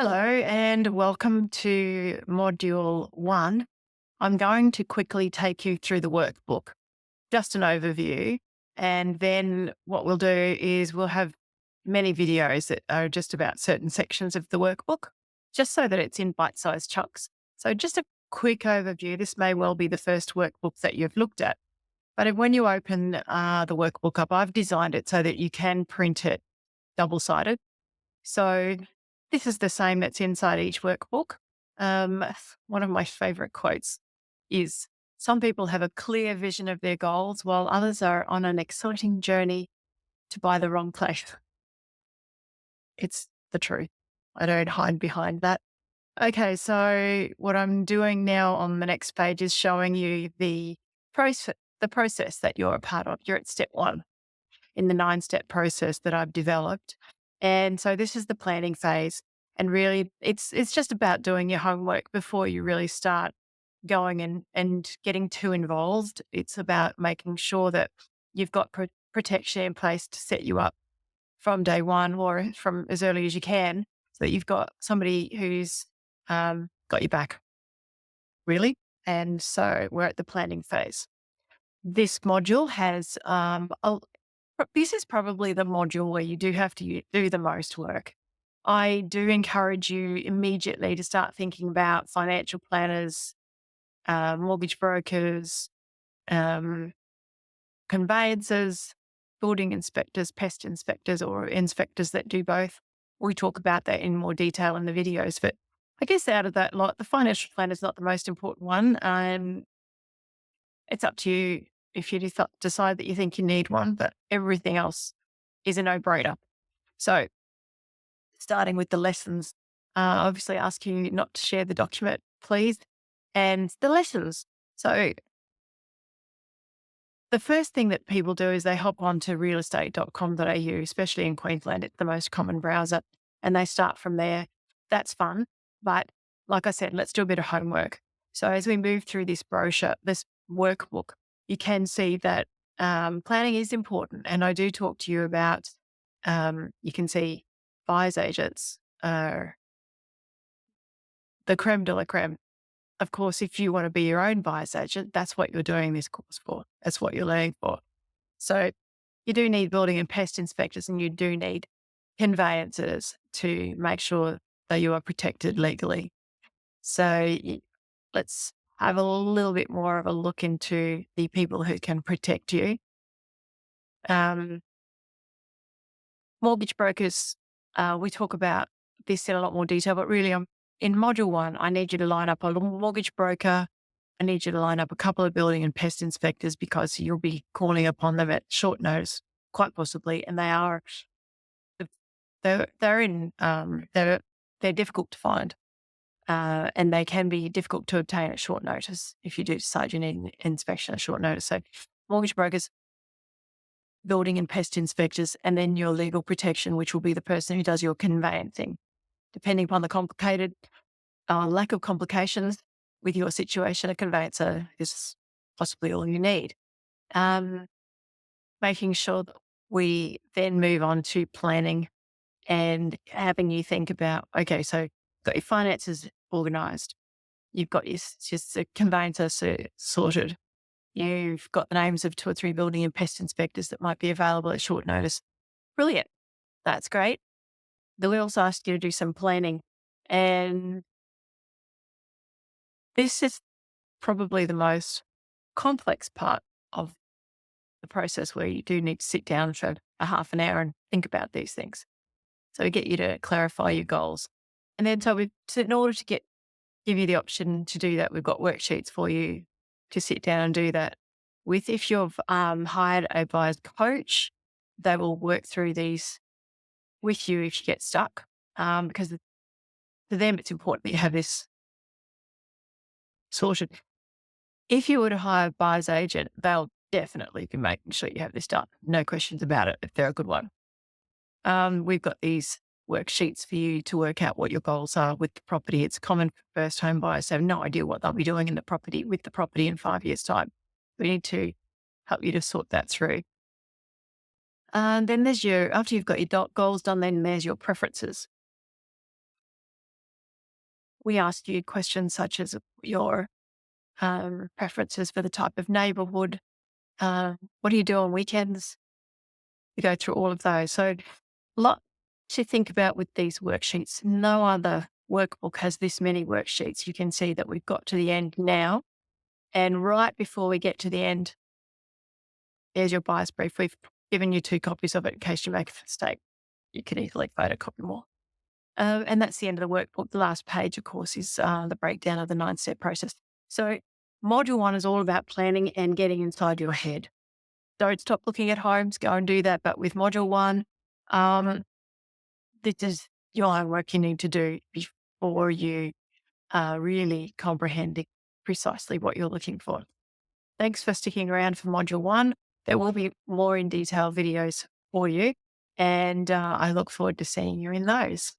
Hello and welcome to Module 1. I'm going to quickly take you through the workbook, just an overview. And then what we'll do is we'll have many videos that are just about certain sections of the workbook, just so that it's in bite-sized chunks. So just a quick overview. This may well be the first workbook that you've looked at. But when you open the workbook up, I've designed it so that you can print it double-sided. So this is the same that's inside each workbook. Um, One of my favorite quotes is some people have a clear vision of their goals while others are on an exciting journey to buy the wrong place. It's the truth. I don't hide behind that. Okay, so what I'm doing now on the next page is showing you the process that you're a part of. You're at step 1 in the 9-step process that I've developed. And so this is the planning phase. And really it's just about doing your homework before you really start going and getting too involved. It's about making sure that you've got protection in place to set you up from day one or from as early as you can so that you've got somebody who's got your back, really. And so we're at the planning phase. This module has this is probably the module where you do have to do the most work. I do encourage you immediately to start thinking about financial planners, mortgage brokers, um, conveyancers, building inspectors, pest inspectors, or inspectors that do both. We talk about that in more detail in the videos, but I guess out of that lot, the financial planner is not the most important one. It's up to you if you decide that you think you need one, but everything else is a no-brainer. So starting with the lessons, obviously asking you not to share the document, please, and the lessons. So the first thing that people do is they hop onto realestate.com.au, especially in Queensland. It's the most common browser, and they start from there. That's fun. But like I said, let's do a bit of homework. So as we move through this brochure, this workbook, you can see that planning is important. And I do talk to you about, you can see buyer's agents are the creme de la creme. Of course, if you want to be your own buyer's agent, that's what you're doing this course for. That's what you're learning for. So you do need building and pest inspectors, and you do need conveyancers to make sure that you are protected legally. So let's have a little bit more of a look into the people who can protect you. Um, Mortgage brokers, we talk about this in a lot more detail, but really in module 1, I need you to line up a mortgage broker. I need you to line up a couple of building and pest inspectors because you'll be calling upon them at short notice, quite possibly, and they're difficult to find, and they can be difficult to obtain at short notice if you do decide you need an inspection at short notice. So, mortgage brokers, building and pest inspectors, and then your legal protection, which will be the person who does your conveyancing. Depending upon the complicated lack of complications with your situation, a conveyancer is possibly all you need. Um, Making sure that we then move on to planning and having you think about, okay, so you've got your finances organized, you've got your just a conveyancer sorted, you've got the names of 2 or 3 building and pest inspectors that might be available at short notice. Brilliant. That's great. Then we also asked you to do some planning. And this is probably the most complex part of the process where you do need to sit down for a half an hour and think about these things. So we get you to clarify your goals. And then in order to give you the option to do that, we've got worksheets for you to sit down and do that with. If you've hired a buyer's coach, they will work through these with you if you get stuck, because for them, it's important that you have this sorted. If you were to hire a buyer's agent, they'll definitely be making sure you have this done. No questions about it if they're a good one. We've got these worksheets for you to work out what your goals are with the property. It's common for first home buyers to have no idea what they'll be doing in the property with the property in 5 years' time. We need to help you to sort that through. And then after you've got your goals done, then there's your preferences. we ask you questions such as your preferences for the type of neighbourhood. What do you do on weekends? We go through all of those. So, lot to think about with these worksheets. No other workbook has this many worksheets. You can see that we've got to the end now. And right before we get to the end, there's your buyer's brief. We've given you 2 copies of it in case you make a mistake. You can easily photocopy more. And that's the end of the workbook. The last page, of course, is the breakdown of the 9-step process. So module 1 is all about planning and getting inside your head. Don't stop looking at homes, go and do that. But with module 1, this is your homework you need to do before you are really comprehending precisely what you're looking for. Thanks for sticking around for module 1. There will be more in detail videos for you, and I look forward to seeing you in those.